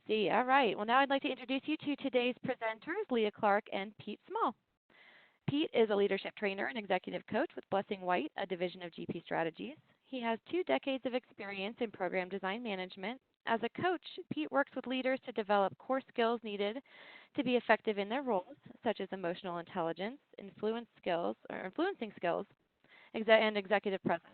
see. All right. Well, now I'd like to introduce you to today's presenters, Leah Clark and Pete Small. Pete is a leadership trainer and executive coach with Blessing White, a division of GP Strategies. He has 2 decades of experience in program design management. As a coach, Pete works with leaders to develop core skills needed to be effective in their roles, such as emotional intelligence, influencing skills, and executive presence.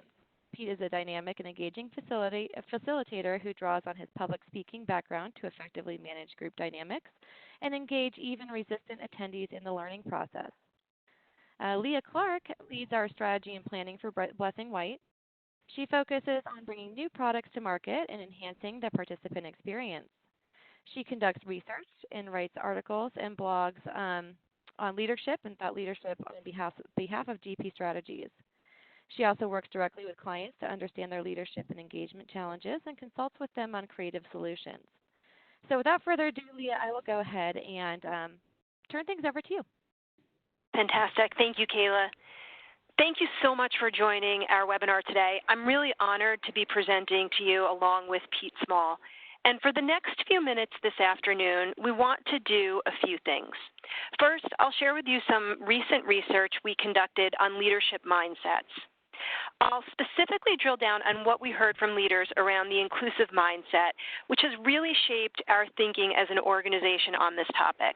Pete is a dynamic and engaging facilitator who draws on his public speaking background to effectively manage group dynamics and engage even resistant attendees in the learning process. Leah Clark leads our strategy and planning for Blessing White. She focuses on bringing new products to market and enhancing the participant experience. She conducts research and writes articles and blogs on leadership and thought leadership on behalf of GP Strategies. She also works directly with clients to understand their leadership and engagement challenges and consults with them on creative solutions. So without further ado, Leah, I will go ahead and turn things over to you. Fantastic. Thank you, Kayla. Thank you so much for joining our webinar today. I'm really honored to be presenting to you along with Pete Small. And for the next few minutes this afternoon, we want to do a few things. First, I'll share with you some recent research we conducted on leadership mindsets. I'll specifically drill down on what we heard from leaders around the inclusive mindset, which has really shaped our thinking as an organization on this topic.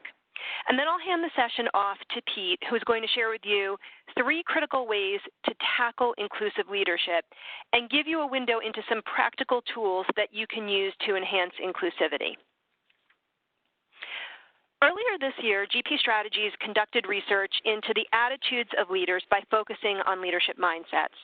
And then I'll hand the session off to Pete, who's going to share with you 3 critical ways to tackle inclusive leadership and give you a window into some practical tools that you can use to enhance inclusivity. Earlier this year, GP Strategies conducted research into the attitudes of leaders by focusing on leadership mindsets.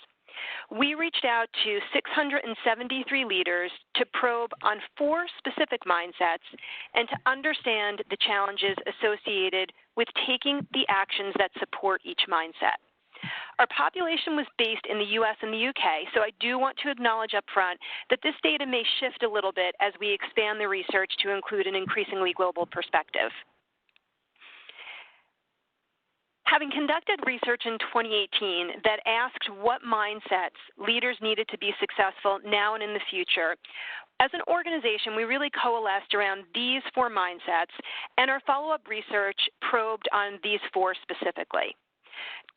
We reached out to 673 leaders to probe on 4 specific mindsets and to understand the challenges associated with taking the actions that support each mindset. Our population was based in the U.S. and the U.K., so I do want to acknowledge up front that this data may shift a little bit as we expand the research to include an increasingly global perspective. Having conducted research in 2018 that asked what mindsets leaders needed to be successful now and in the future, as an organization, we really coalesced around these 4 mindsets, and our follow-up research probed on these 4 specifically.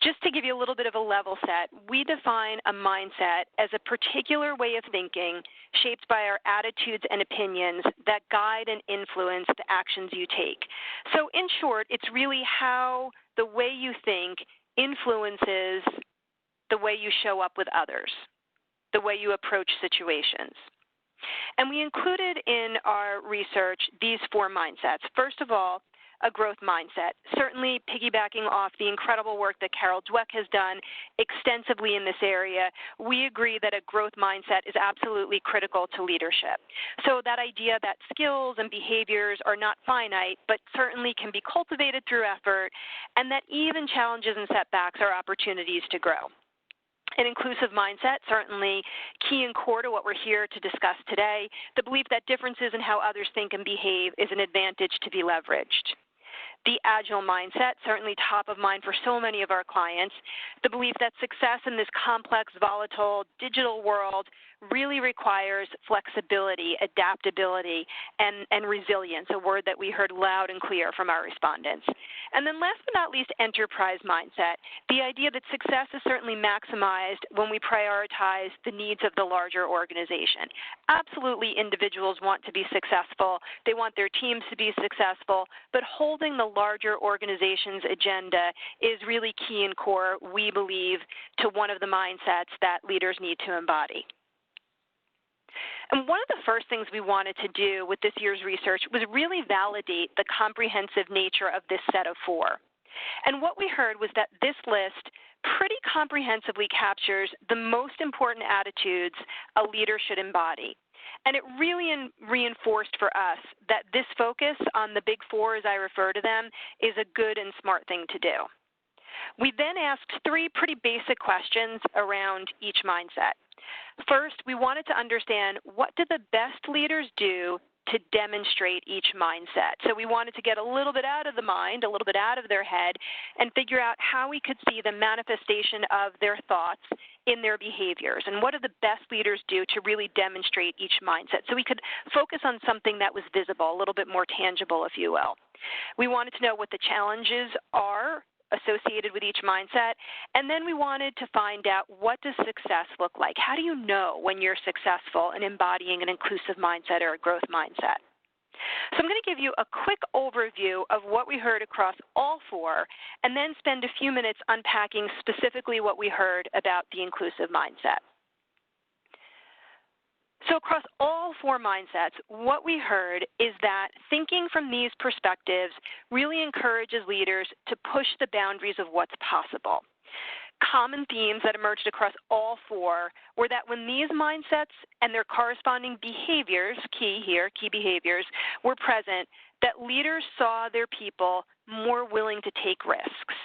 Just to give you a little bit of a level set, we define a mindset as a particular way of thinking shaped by our attitudes and opinions that guide and influence the actions you take. So in short, it's really how the way you think influences the way you show up with others, the way you approach situations. And we included in our research these 4 mindsets. First of all, a growth mindset, certainly piggybacking off the incredible work that Carol Dweck has done extensively in this area. We agree that a growth mindset is absolutely critical to leadership. So that idea that skills and behaviors are not finite, but certainly can be cultivated through effort, and that even challenges and setbacks are opportunities to grow. An inclusive mindset, certainly key and core to what we're here to discuss today, the belief that differences in how others think and behave is an advantage to be leveraged. The agile mindset, certainly top of mind for so many of our clients, the belief that success in this complex, volatile, digital world really requires flexibility, adaptability, and resilience, a word that we heard loud and clear from our respondents. And then last but not least, enterprise mindset, the idea that success is certainly maximized when we prioritize the needs of the larger organization. Absolutely, individuals want to be successful. They want their teams to be successful, but holding the larger organization's agenda is really key and core, we believe, to one of the mindsets that leaders need to embody. And one of the first things we wanted to do with this year's research was really validate the comprehensive nature of this set of 4. And what we heard was that this list pretty comprehensively captures the most important attitudes a leader should embody. And it really reinforced for us that this focus on the big 4, as I refer to them, is a good and smart thing to do. We then asked 3 pretty basic questions around each mindset. First, we wanted to understand, what do the best leaders do to demonstrate each mindset. So we wanted to get a little bit out of the mind, a little bit out of their head, and figure out how we could see the manifestation of their thoughts in their behaviors, and what do the best leaders do to really demonstrate each mindset. So we could focus on something that was visible, a little bit more tangible, if you will. We wanted to know what the challenges are associated with each mindset, and then we wanted to find out, what does success look like? How do you know when you're successful in embodying an inclusive mindset or a growth mindset? So I'm going to give you a quick overview of what we heard across all four, and then spend a few minutes unpacking specifically what we heard about the inclusive mindset. So across all four mindsets, what we heard is that thinking from these perspectives really encourages leaders to push the boundaries of what's possible. Common themes that emerged across all four were that when these mindsets and their corresponding behaviors, key behaviors, were present, that leaders saw their people more willing to take risks.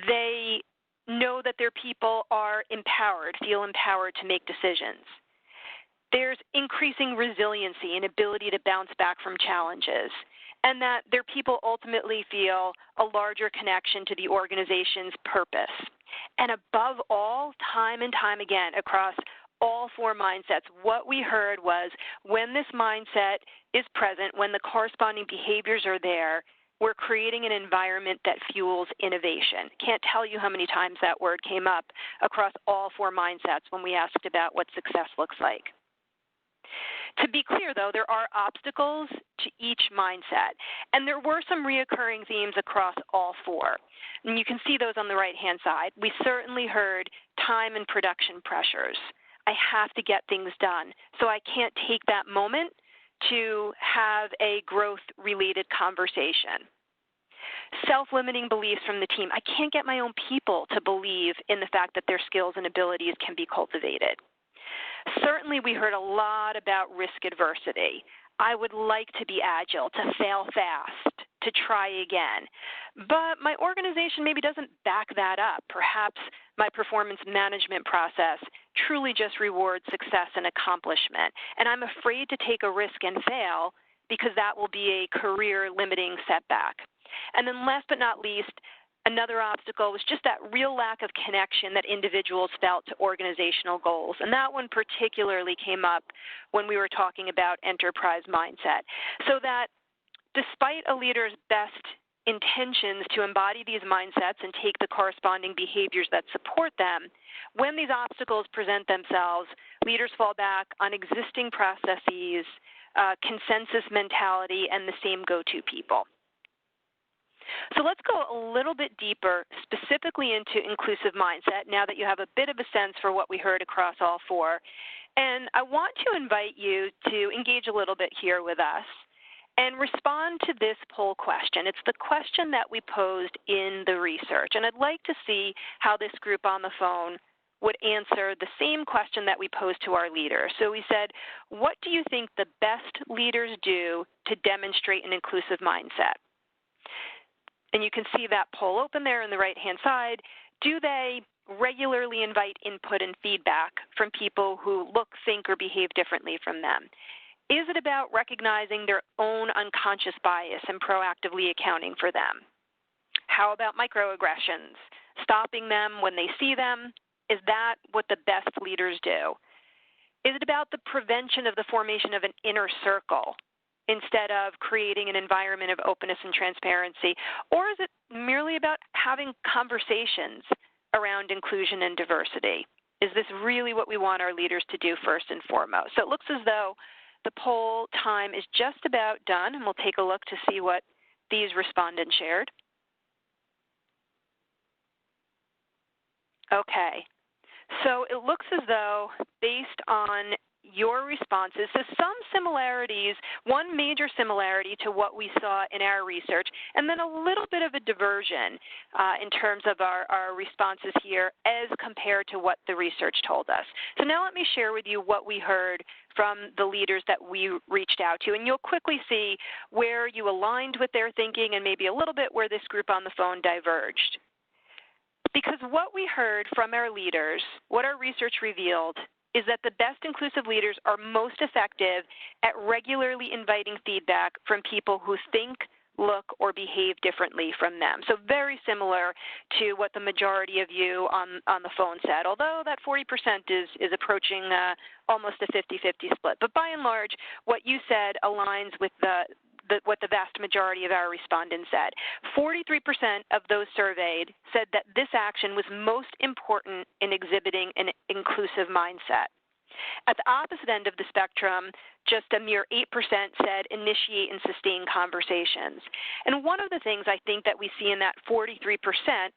They know that their people are empowered, feel empowered to make decisions. There's increasing resiliency and ability to bounce back from challenges, and that their people ultimately feel a larger connection to the organization's purpose. And above all, time and time again, across all four mindsets, what we heard was, when this mindset is present, when the corresponding behaviors are there, we're creating an environment that fuels innovation. Can't tell you how many times that word came up across all four mindsets when we asked about what success looks like. To be clear, though, there are obstacles to each mindset, and there were some reoccurring themes across all four. And you can see those on the right-hand side. We certainly heard time and production pressures. I have to get things done, so I can't take that moment to have a growth-related conversation. Self-limiting beliefs from the team. I can't get my own people to believe in the fact that their skills and abilities can be cultivated. Certainly, we heard a lot about risk adversity. I would like to be agile, to fail fast, to try again. But my organization maybe doesn't back that up. Perhaps my performance management process truly just rewards success and accomplishment. And I'm afraid to take a risk and fail because that will be a career-limiting setback. And then last but not least, another obstacle was just that real lack of connection that individuals felt to organizational goals. And that one particularly came up when we were talking about enterprise mindset. So that despite a leader's best intentions to embody these mindsets and take the corresponding behaviors that support them, when these obstacles present themselves, leaders fall back on existing processes, consensus mentality, and the same go-to people. So let's go a little bit deeper specifically into inclusive mindset now that you have a bit of a sense for what we heard across all four. And I want to invite you to engage a little bit here with us and respond to this poll question. It's the question that we posed in the research. And I'd like to see how this group on the phone would answer the same question that we posed to our leaders. So we said, what do you think the best leaders do to demonstrate an inclusive mindset? And you can see that poll open there on the right-hand side. Do they regularly invite input and feedback from people who look, think, or behave differently from them? Is it about recognizing their own unconscious bias and proactively accounting for them? How about microaggressions? Stopping them when they see them? Is that what the best leaders do? Is it about the prevention of the formation of an inner circle instead of creating an environment of openness and transparency? Or is it merely about having conversations around inclusion and diversity? Is this really what we want our leaders to do first and foremost? So it looks as though the poll time is just about done, and we'll take a look to see what these respondents shared. Okay, so it looks as though, based on your responses, so some similarities, one major similarity to what we saw in our research, and then a little bit of a diversion in terms of our responses here as compared to what the research told us. So now let me share with you what we heard from the leaders that we reached out to, and you'll quickly see where you aligned with their thinking and maybe a little bit where this group on the phone diverged. Because what we heard from our leaders, what our research revealed, is that the best inclusive leaders are most effective at regularly inviting feedback from people who think, look, or behave differently from them. So very similar to what the majority of you on the phone said, although that 40% is approaching almost a 50-50 split. But by and large, what you said aligns with what the vast majority of our respondents said. 43% of those surveyed said that this action was most important in exhibiting an inclusive mindset. At the opposite end of the spectrum, just a mere 8% said initiate and sustain conversations. And one of the things I think that we see in that 43%,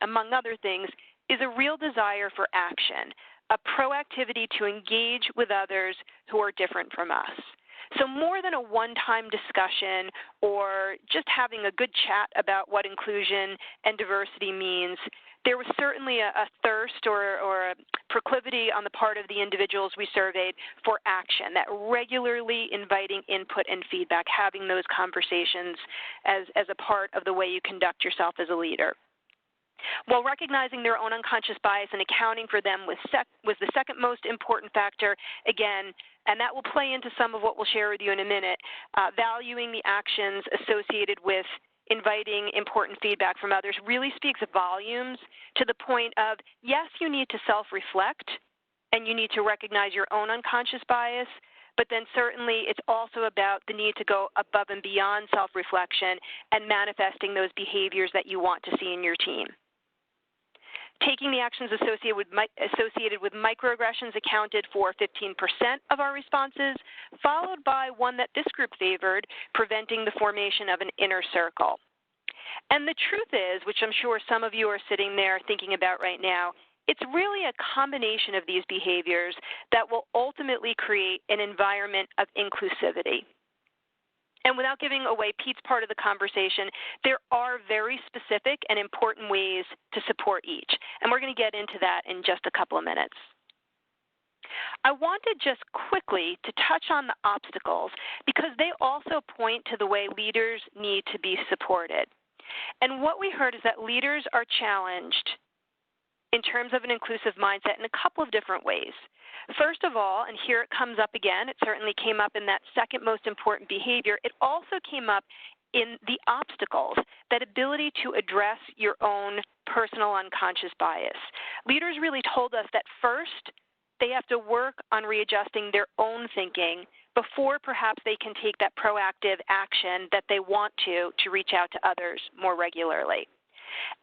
among other things, is a real desire for action, a proactivity to engage with others who are different from us. So more than a one-time discussion or just having a good chat about what inclusion and diversity means, there was certainly a thirst or a proclivity on the part of the individuals we surveyed for action, that regularly inviting input and feedback, having those conversations as a part of the way you conduct yourself as a leader. While recognizing their own unconscious bias and accounting for them was the second most important factor, again, and that will play into some of what we'll share with you in a minute, valuing the actions associated with inviting important feedback from others really speaks volumes to the point of, yes, you need to self-reflect and you need to recognize your own unconscious bias, but then certainly it's also about the need to go above and beyond self-reflection and manifesting those behaviors that you want to see in your team. Taking the actions associated with microaggressions accounted for 15% of our responses, followed by one that this group favored, preventing the formation of an inner circle. And the truth is, which I'm sure some of you are sitting there thinking about right now, it's really a combination of these behaviors that will ultimately create an environment of inclusivity. And without giving away Pete's part of the conversation, there are very specific and important ways to support each. And we're going to get into that in just a couple of minutes. I wanted just quickly to touch on the obstacles because they also point to the way leaders need to be supported. And what we heard is that leaders are challenged in terms of an inclusive mindset in a couple of different ways. First of all, and here it comes up again, it certainly came up in that second most important behavior, it also came up in the obstacles, that ability to address your own personal unconscious bias. Leaders really told us that first, they have to work on readjusting their own thinking before perhaps they can take that proactive action that they want to reach out to others more regularly.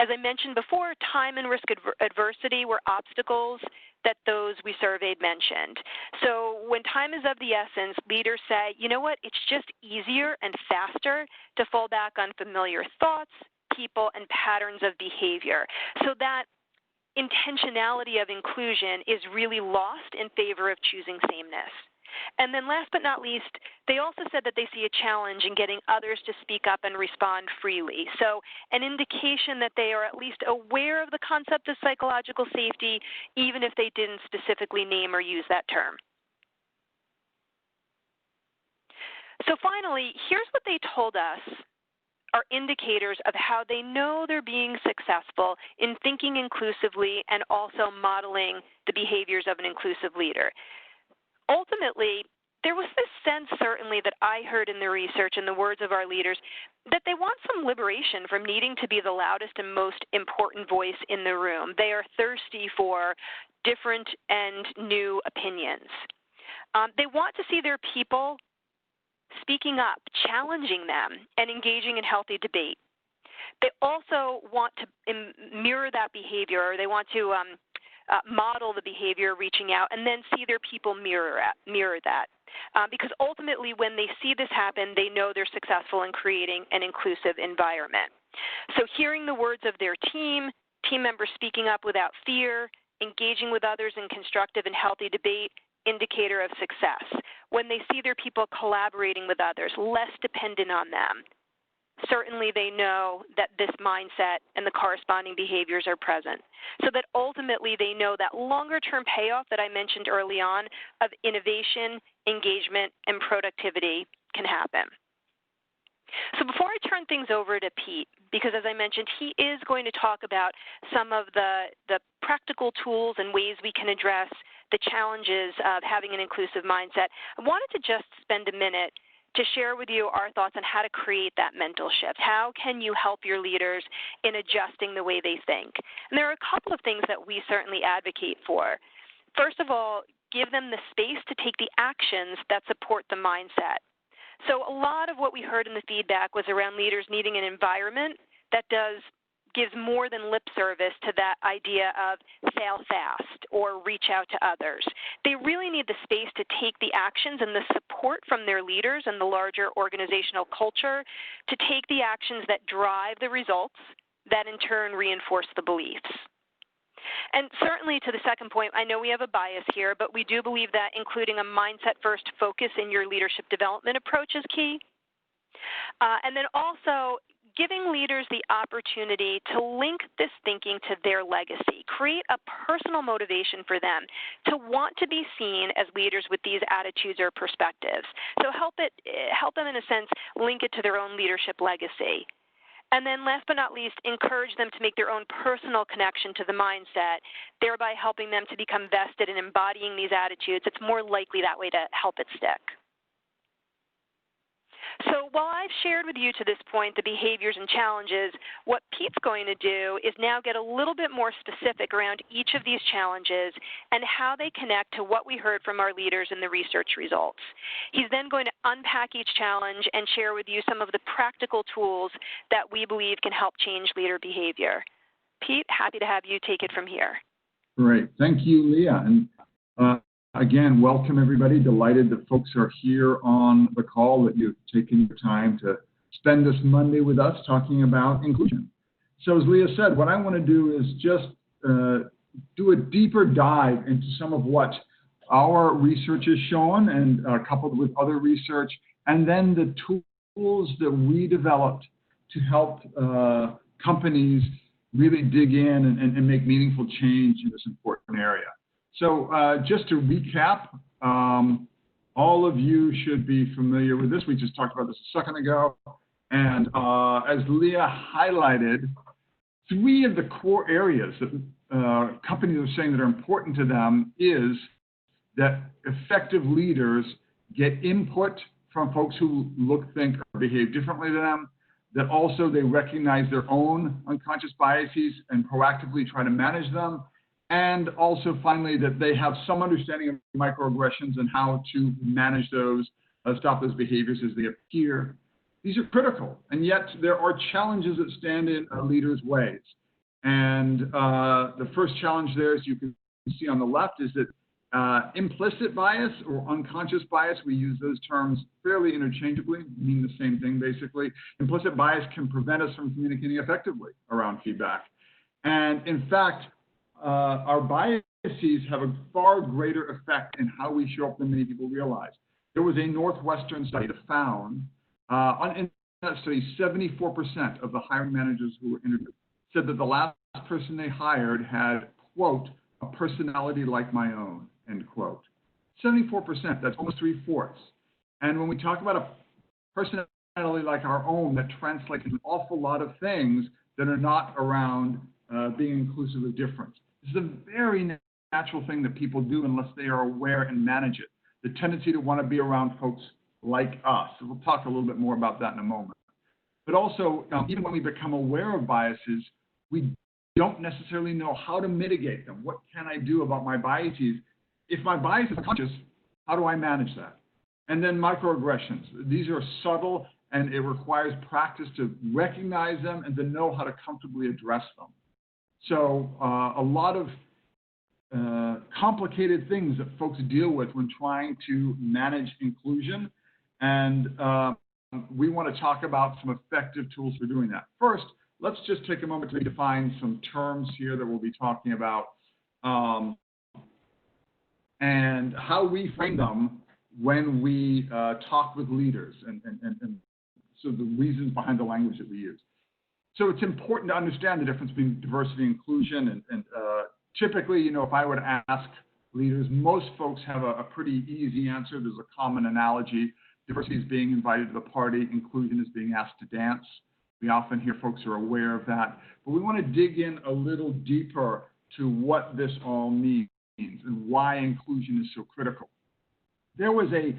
As I mentioned before, time and risk adversity were obstacles that those we surveyed mentioned. So when time is of the essence, leaders say, you know what, it's just easier and faster to fall back on familiar thoughts, people, and patterns of behavior. So that intentionality of inclusion is really lost in favor of choosing sameness. And then last but not least, they also said that they see a challenge in getting others to speak up and respond freely. So an indication that they are at least aware of the concept of psychological safety, even if they didn't specifically name or use that term. So finally, here's what they told us are indicators of how they know they're being successful in thinking inclusively and also modeling the behaviors of an inclusive leader. Ultimately, there was this sense, certainly, that I heard in the research and the words of our leaders, that they want some liberation from needing to be the loudest and most important voice in the room. They are thirsty for different and new opinions. They want to see their people speaking up, challenging them, and engaging in healthy debate. They also want to mirror that behavior, or they want to model the behavior, reaching out, and then see their people mirror that. Because ultimately, when they see this happen, they know they're successful in creating an inclusive environment. So hearing the words of their team members speaking up without fear, engaging with others in constructive and healthy debate, indicator of success. When they see their people collaborating with others, less dependent on them, certainly they know that this mindset and the corresponding behaviors are present. So that ultimately they know that longer-term payoff that I mentioned early on of innovation, engagement, and productivity can happen. So before I turn things over to Pete, because as I mentioned, he is going to talk about some of the practical tools and ways we can address the challenges of having an inclusive mindset, I wanted to just spend a minute to share with you our thoughts on how to create that mental shift. How can you help your leaders in adjusting the way they think? And there are a couple of things that we certainly advocate for. First of all, give them the space to take the actions that support the mindset. So a lot of what we heard in the feedback was around leaders needing an environment that gives more than lip service to that idea of fail fast or reach out to others. They really need the space to take the actions and the support from their leaders and the larger organizational culture to take the actions that drive the results that in turn reinforce the beliefs. And certainly to the second point, I know we have a bias here, but we do believe that including a mindset-first focus in your leadership development approach is key. And then also giving leaders the opportunity to link this thinking to their legacy, create a personal motivation for them to want to be seen as leaders with these attitudes or perspectives. So help them, in a sense, link it to their own leadership legacy. And then last but not least, encourage them to make their own personal connection to the mindset, thereby helping them to become vested in embodying these attitudes. It's more likely that way to help it stick. So while I've shared with you to this point the behaviors and challenges, what Pete's going to do is now get a little bit more specific around each of these challenges and how they connect to what we heard from our leaders in the research results. He's then going to unpack each challenge and share with you some of the practical tools that we believe can help change leader behavior. Pete, happy to have you take it from here. Great. Thank you, Leah. And again, welcome everybody. Delighted that folks are here on the call, that you've taken your time to spend this Monday with us talking about inclusion. So as Leah said, what I want to do is just do a deeper dive into some of what our research has shown and coupled with other research, and then the tools that we developed to help companies really dig in and make meaningful change in this important area. So just to recap, all of you should be familiar with this. We just talked about this a second ago. And as Leah highlighted, 3 of the core areas that companies are saying that are important to them is that effective leaders get input from folks who look, think, or behave differently than them, that also they recognize their own unconscious biases and proactively try to manage them, and also finally that they have some understanding of microaggressions and how to manage those, stop those behaviors as they appear. These are critical, and yet there are challenges that stand in a leader's ways. And the first challenge there, as you can see on the left, is that implicit bias or unconscious bias, we use those terms fairly interchangeably, mean the same thing basically. Implicit bias can prevent us from communicating effectively around feedback. And in fact, our biases have a far greater effect in how we show up than many people realize. There was a Northwestern study that found, in that study, 74% of the hiring managers who were interviewed said that the last person they hired had, quote, a personality like my own, end quote. 74%, that's almost 3/4. And when we talk about a personality like our own, that translates an awful lot of things that are not around being inclusive of difference. This is a very natural thing that people do unless they are aware and manage it. The tendency to want to be around folks like us. So we'll talk a little bit more about that in a moment. But also, even when we become aware of biases, we don't necessarily know how to mitigate them. What can I do about my biases? If my bias is unconscious, how do I manage that? And then microaggressions. These are subtle, and it requires practice to recognize them and to know how to comfortably address them. So a lot of complicated things that folks deal with when trying to manage inclusion. And we want to talk about some effective tools for doing that. First, let's just take a moment to define some terms here that we'll be talking about and how we frame them when we talk with leaders and so the reasons behind the language that we use. So it's important to understand the difference between diversity and inclusion. And typically, you know, if I were to ask leaders, most folks have a pretty easy answer. There's a common analogy. Diversity is being invited to the party. Inclusion is being asked to dance. We often hear folks are aware of that. But we want to dig in a little deeper to what this all means. and why inclusion is so critical. There was a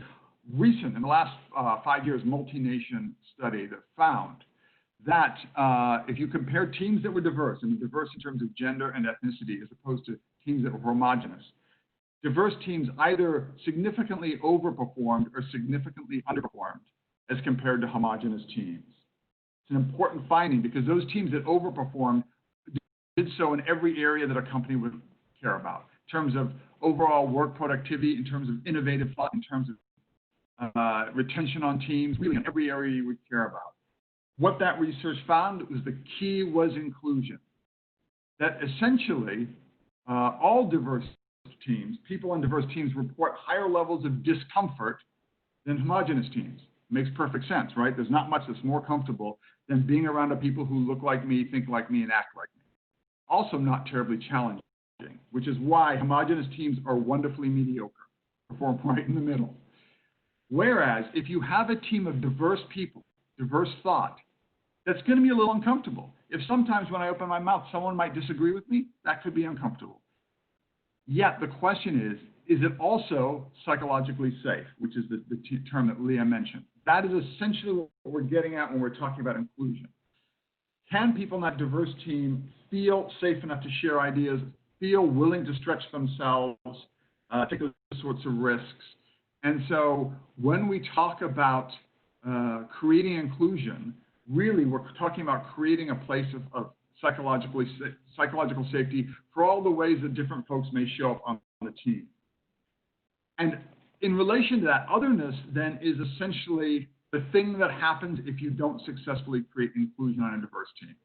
recent, in the last 5 years, multi-nation study that found that if you compare teams that were diverse, and diverse in terms of gender and ethnicity as opposed to teams that were homogenous, diverse teams either significantly overperformed or significantly underperformed as compared to homogenous teams. It's an important finding because those teams that overperformed did so in every area that a company would care about, in terms of overall work productivity, in terms of innovative thought, in terms of retention on teams, really in every area you would care about. What that research found was the key was inclusion. That essentially all diverse teams, people on diverse teams report higher levels of discomfort than homogenous teams. Makes perfect sense, right? There's not much that's more comfortable than being around people who look like me, think like me, and act like me. Also not terribly challenging, which is why homogenous teams are wonderfully mediocre, perform right in the middle. Whereas if you have a team of diverse people, diverse thought, that's going to be a little uncomfortable. If sometimes when I open my mouth, someone might disagree with me, that could be uncomfortable. Yet the question is it also psychologically safe, which is the term that Leah mentioned. That is essentially what we're getting at when we're talking about inclusion. Can people in that diverse team feel safe enough to share ideas, feel willing to stretch themselves, take those sorts of risks? And so when we talk about creating inclusion, really we're talking about creating a place of psychological safety for all the ways that different folks may show up on the team. And in relation to that, otherness then is essentially the thing that happens if you don't successfully create inclusion on a diverse team.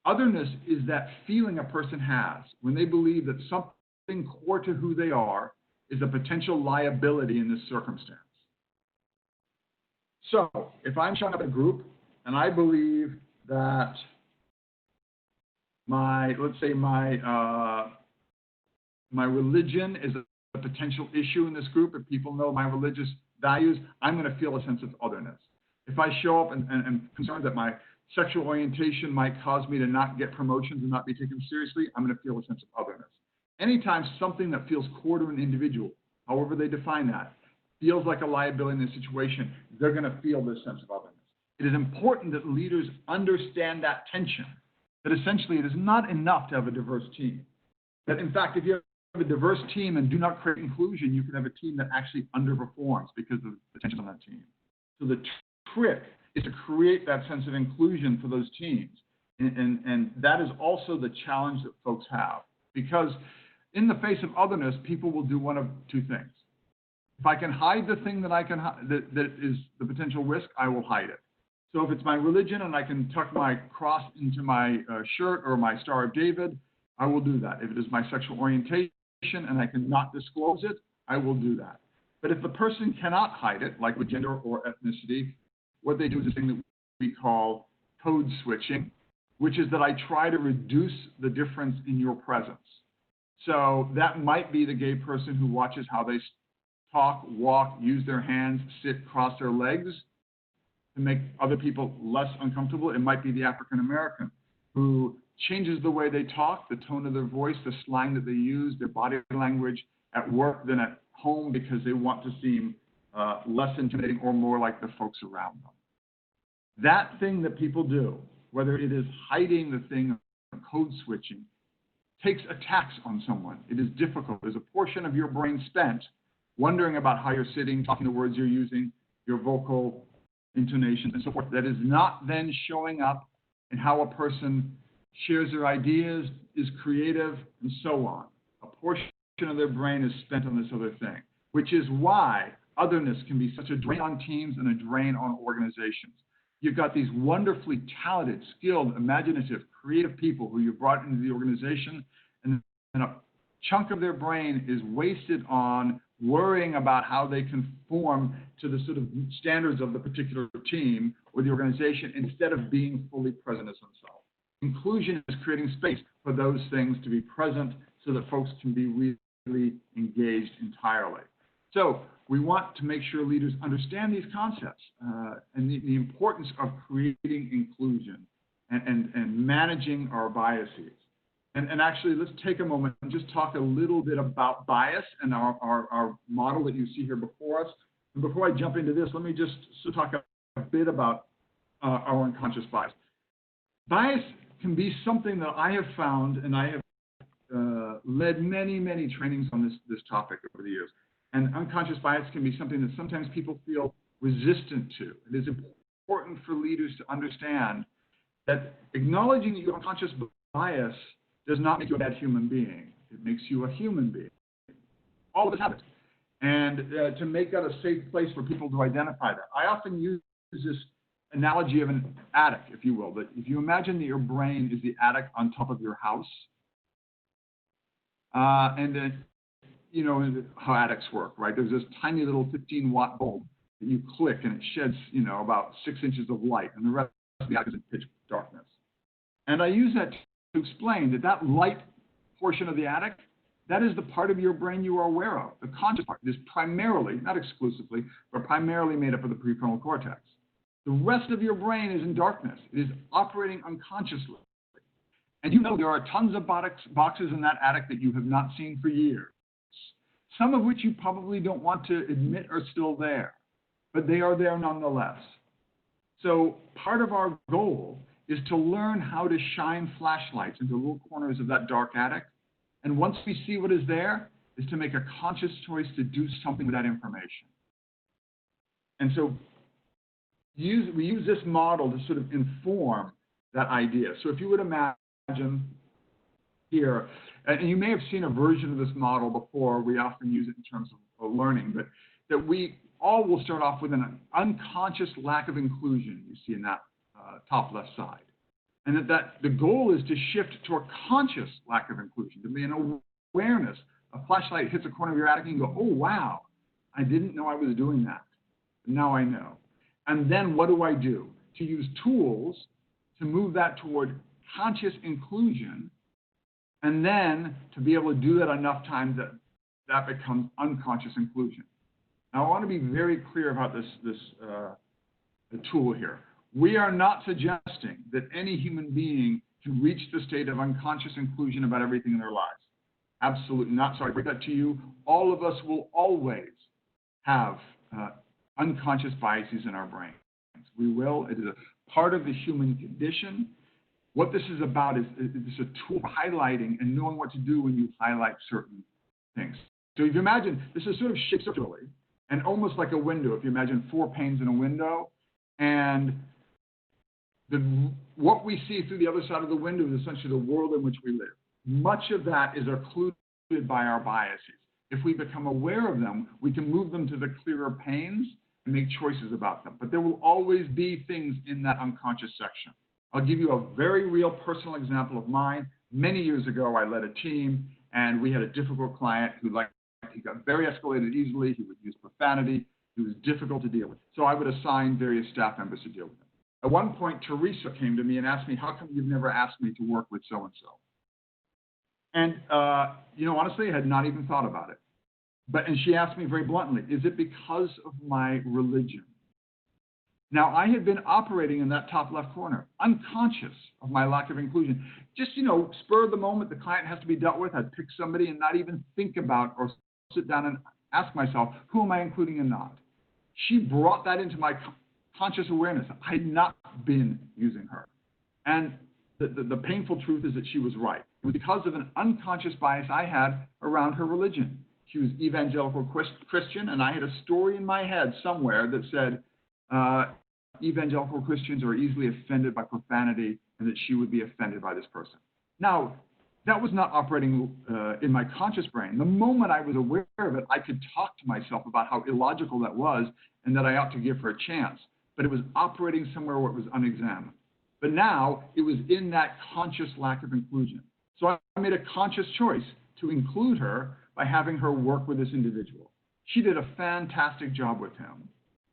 Otherness is that feeling a person has when they believe that something core to who they are is a potential liability in this circumstance. So if I'm showing up at a group and I believe that my religion is a potential issue in this group, if people know my religious values, I'm going to feel a sense of otherness. If I show up and concerned that my sexual orientation might cause me to not get promotions and not be taken seriously, I'm going to feel a sense of otherness. Anytime something that feels core to an individual, however they define that, feels like a liability in a situation, they're going to feel this sense of otherness. It is important that leaders understand that tension, that essentially it is not enough to have a diverse team. That in fact, if you have a diverse team and do not create inclusion, you can have a team that actually underperforms because of the tension on that team. So the trick is to create that sense of inclusion for those teams. And that is also the challenge that folks have. Because in the face of otherness, people will do one of two things. If I can hide the thing that that is the potential risk, I will hide it. So if it's my religion and I can tuck my cross into my shirt or my Star of David, I will do that. If it is my sexual orientation and I cannot disclose it, I will do that. But if the person cannot hide it, like with gender or ethnicity, what they do is this thing that we call code switching, which is that I try to reduce the difference in your presence. So that might be the gay person who watches how they talk, walk, use their hands, sit, cross their legs to make other people less uncomfortable. It might be the African American who changes the way they talk, the tone of their voice, the slang that they use, their body language at work than at home because they want to seem less intimidating or more like the folks around them. That thing that people do, whether it is hiding the thing or code switching, takes a tax on someone. It is difficult. There's a portion of your brain spent wondering about how you're sitting, talking the words you're using, your vocal intonations and so forth, that is not then showing up in how a person shares their ideas, is creative, and so on. A portion of their brain is spent on this other thing, which is why otherness can be such a drain on teams and a drain on organizations. You've got these wonderfully talented, skilled, imaginative, creative people who you've brought into the organization, and a chunk of their brain is wasted on worrying about how they conform to the sort of standards of the particular team or the organization instead of being fully present as themselves. Inclusion is creating space for those things to be present so that folks can be really engaged entirely. So we want to make sure leaders understand these concepts and the importance of creating inclusion and managing our biases. And actually, let's take a moment and just talk a little bit about bias and our model that you see here before us. And before I jump into this, let me just talk a bit about our unconscious bias. Bias can be something that I have found, and I have led many, many trainings on this topic over the years. And unconscious bias can be something that sometimes people feel resistant to. It is important for leaders to understand that acknowledging that you have unconscious bias does not make you a bad human being. It makes you a human being. All of us have it. And to make that a safe place for people to identify that. I often use this analogy of an attic, if you will. That if you imagine that your brain is the attic on top of your house, and then, you know how attics work, right? There's this tiny little 15-watt bulb that you click and it sheds, about 6 inches of light, and the rest of the attic is in pitch darkness. And I use that to explain that light portion of the attic, that is the part of your brain you are aware of. The conscious part is primarily, not exclusively, but primarily made up of the prefrontal cortex. The rest of your brain is in darkness. It is operating unconsciously. And there are tons of boxes in that attic that you have not seen for years, some of which you probably don't want to admit are still there, but they are there nonetheless. So part of our goal is to learn how to shine flashlights into little corners of that dark attic. And once we see what is there, is to make a conscious choice to do something with that information. And so we use this model to sort of inform that idea. So if you would imagine here, and you may have seen a version of this model before, we often use it in terms of learning, but that we all will start off with an unconscious lack of inclusion, you see in that top left side. And that the goal is to shift to a conscious lack of inclusion, to be an awareness. A flashlight hits a corner of your attic and you go, oh, wow, I didn't know I was doing that. Now I know. And then what do I do? To use tools to move that toward conscious inclusion, and then to be able to do that enough times that that becomes unconscious inclusion. Now, I want to be very clear about the tool here. We are not suggesting that any human being can reach the state of unconscious inclusion about everything in their lives. Absolutely not. Sorry to break that to you. All of us will always have unconscious biases in our brains. We will. It is a part of the human condition. What this is about is it's a tool for highlighting and knowing what to do when you highlight certain things. So if you imagine, this is sort of shaped circularly and almost like a window. If you imagine 4 panes in a window, and what we see through the other side of the window is essentially the world in which we live. Much of that is occluded by our biases. If we become aware of them, we can move them to the clearer panes and make choices about them. But there will always be things in that unconscious section. I'll give you a very real personal example of mine. Many years ago, I led a team, and we had a difficult client who he got very escalated easily. He would use profanity. He was difficult to deal with. So I would assign various staff members to deal with him. At one point, Teresa came to me and asked me, how come you've never asked me to work with so-and-so? And, honestly, I had not even thought about it. And she asked me very bluntly, is it because of my religion? Now, I had been operating in that top left corner, unconscious of my lack of inclusion. Just, spur of the moment, the client has to be dealt with. I'd pick somebody and not even think about or sit down and ask myself, who am I including and not? She brought that into my conscious awareness. I had not been using her. And the painful truth is that she was right. It was because of an unconscious bias I had around her religion. She was evangelical Christian, and I had a story in my head somewhere that said evangelical Christians are easily offended by profanity and that she would be offended by this person. Now, that was not operating in my conscious brain. The moment I was aware of it, I could talk to myself about how illogical that was and that I ought to give her a chance. But it was operating somewhere where it was unexamined. But now it was in that conscious lack of inclusion. So I made a conscious choice to include her by having her work with this individual. She did a fantastic job with him.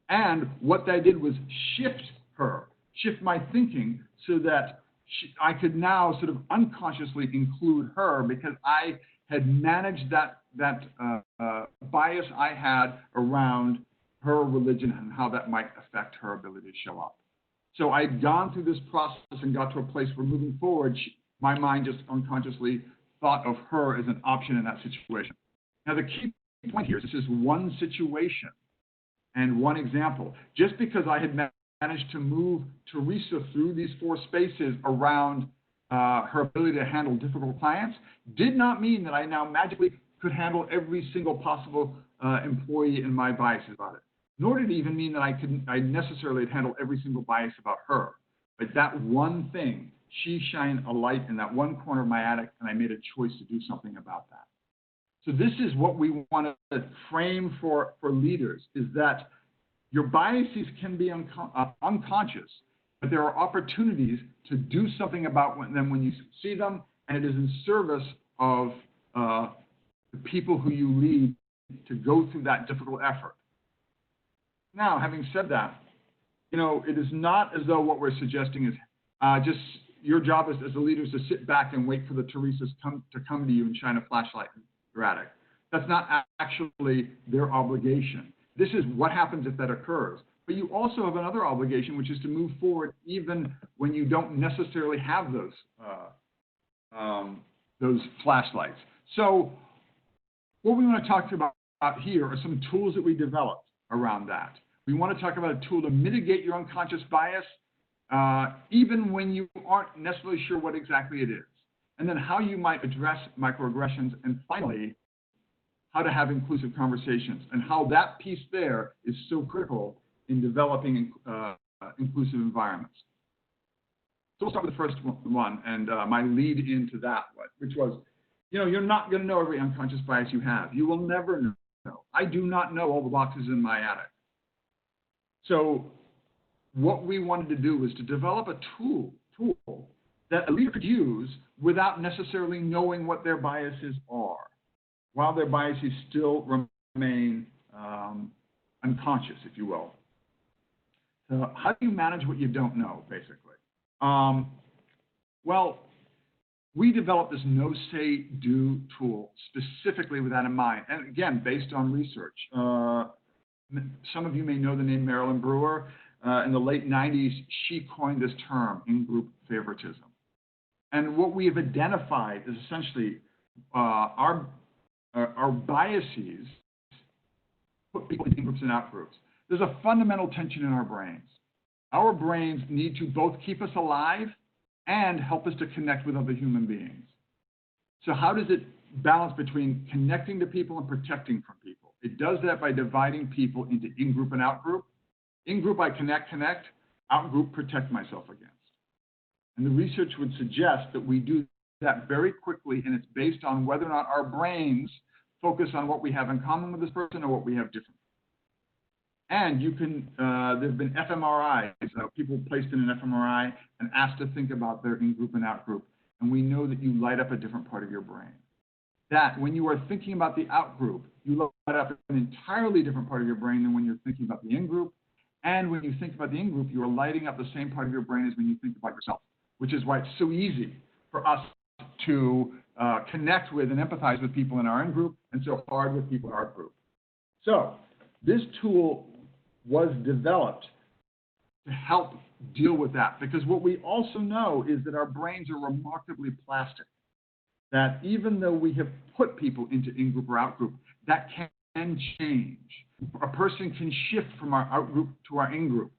And what that did was shift my thinking so that I could now sort of unconsciously include her because I had managed that bias I had around her religion and how that might affect her ability to show up. So I'd gone through this process and got to a place where moving forward, my mind just unconsciously thought of her as an option in that situation. Now, the key point here is this is one situation and one example. Just because I had managed to move Teresa through these 4 spaces around her ability to handle difficult clients did not mean that I now magically could handle every single possible employee and my biases about it. Nor did it even mean that I necessarily handle every single bias about her. But that one thing, she shined a light in that one corner of my attic, and I made a choice to do something about that. So this is what we want to frame for leaders, is that your biases can be unconscious, but there are opportunities to do something about them when you see them, and it is in service of the people who you lead to go through that difficult effort. Now, having said that, it is not as though what we're suggesting is just your job as a leader is to sit back and wait for the Teresas to come to you and shine a flashlight in your attic. That's not actually their obligation. This is what happens if that occurs. But you also have another obligation, which is to move forward even when you don't necessarily have those flashlights. So what we want to talk about here are some tools that we developed around that. We want to talk about a tool to mitigate your unconscious bias, even when you aren't necessarily sure what exactly it is. And then how you might address microaggressions. And finally, how to have inclusive conversations, and how that piece there is so critical in developing inclusive environments. So we'll start with the first one, and my lead into that one, which was, you're not going to know every unconscious bias you have. You will never know. I do not know all the boxes in my attic. So what we wanted to do was to develop a tool that a leader could use without necessarily knowing what their biases are, while their biases still remain unconscious, if you will. So how do you manage what you don't know, basically? Well, we developed this no, say, do tool specifically with that in mind, and again, based on research. Some of you may know the name Marilyn Brewer. In the late 90s, she coined this term, in-group favoritism. And what we have identified is essentially our biases put people in groups and out groups. There's a fundamental tension in our brains. Our brains need to both keep us alive and help us to connect with other human beings. So how does it balance between connecting to people and protecting from people? It does that by dividing people into in-group and out-group. In-group, I connect. Out-group, protect myself against. And the research would suggest that we do that very quickly, and it's based on whether or not our brains focus on what we have in common with this person or what we have different. And you can, there have been fMRIs, people placed in an fMRI and asked to think about their in-group and out-group. And we know that you light up a different part of your brain. That when you are thinking about the out-group, you light up an entirely different part of your brain than when you're thinking about the in-group. And when you think about the in-group, you are lighting up the same part of your brain as when you think about yourself, which is why it's so easy for us to connect with and empathize with people in our in-group and so hard with people in our group. So this tool was developed to help deal with that, because what we also know is that our brains are remarkably plastic, that even though we have put people into in-group or out-group, that can change. A person can shift from our out-group to our in-group.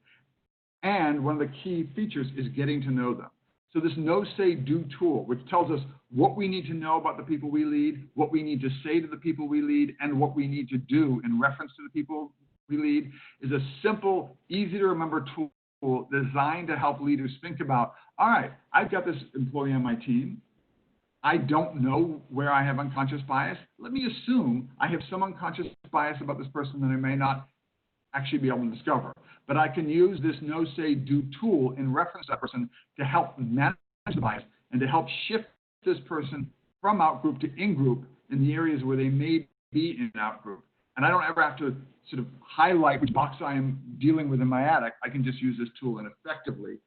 And one of the key features is getting to know them. So this no, say, do tool, which tells us what we need to know about the people we lead, what we need to say to the people we lead, and what we need to do in reference to the people we lead, is a simple, easy to remember tool designed to help leaders think about, all right, I've got this employee on my team. I don't know where I have unconscious bias. Let me assume I have some unconscious bias about this person that I may not actually be able to discover. But I can use this no, say, do tool in reference to that person to help manage the bias and to help shift this person from out-group to in-group in the areas where they may be in out-group. And I don't ever have to sort of highlight which box I am dealing with in my attic. I can just use this tool and effectively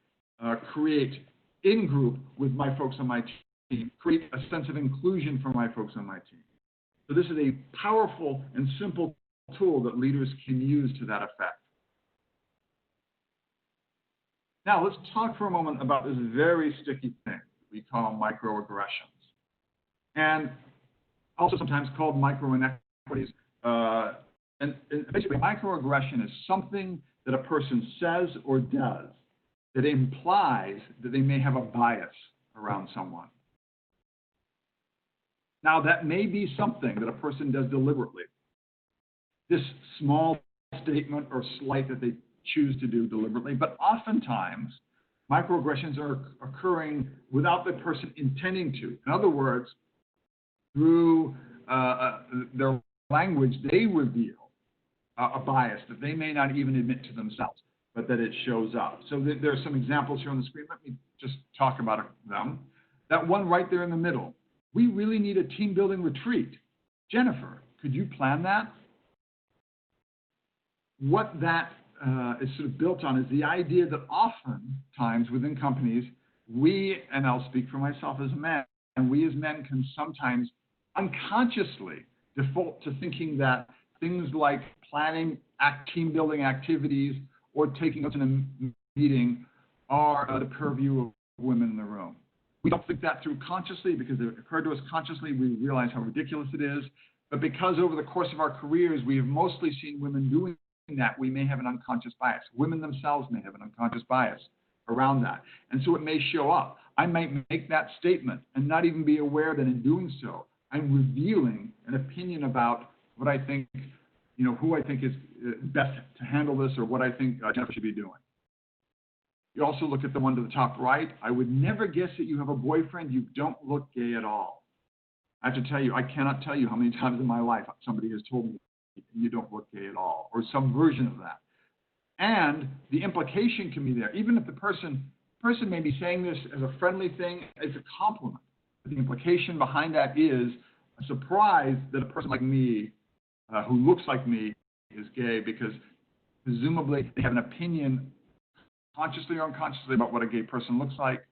create in-group with my folks on my team, create a sense of inclusion for my folks on my team. So this is a powerful and simple tool that leaders can use to that effect. Now let's talk for a moment about this very sticky thing, We call them microaggressions. And also sometimes called micro-inequities. And basically, microaggression is something that a person says or does that implies that they may have a bias around someone. Now, that may be something that a person does deliberately. This small statement or slight that they choose to do deliberately, but oftentimes, microaggressions are occurring without the person intending to. In other words, through their language, they reveal a bias that they may not even admit to themselves, but that it shows up. So there are some examples here on the screen. Let me just talk about them. That one right there in the middle. We really need a team building retreat. Jennifer, could you plan that? What that is sort of built on is the idea that oftentimes within companies, we, and I'll speak for myself as a man, and we as men can sometimes unconsciously default to thinking that things like planning team building activities or taking notes in a meeting are the purview of women in the room. We don't think that through consciously because it occurred to us consciously. We realize how ridiculous it is. But because over the course of our careers, we have mostly seen women doing that, we may have an unconscious bias. Women themselves may have an unconscious bias around that. And so it may show up. I might make that statement and not even be aware that in doing so, I'm revealing an opinion about what I think, who I think is best to handle this or what I think Jennifer should be doing. You also look at the one to the top right. I would never guess that you have a boyfriend. You don't look gay at all. I have to tell you, I cannot tell you how many times in my life somebody has told me you don't look gay at all, or some version of that. And the implication can be there. Even if the person may be saying this as a friendly thing, as a compliment. But the implication behind that is a surprise that a person like me, who looks like me, is gay, because presumably they have an opinion, consciously or unconsciously, about what a gay person looks like.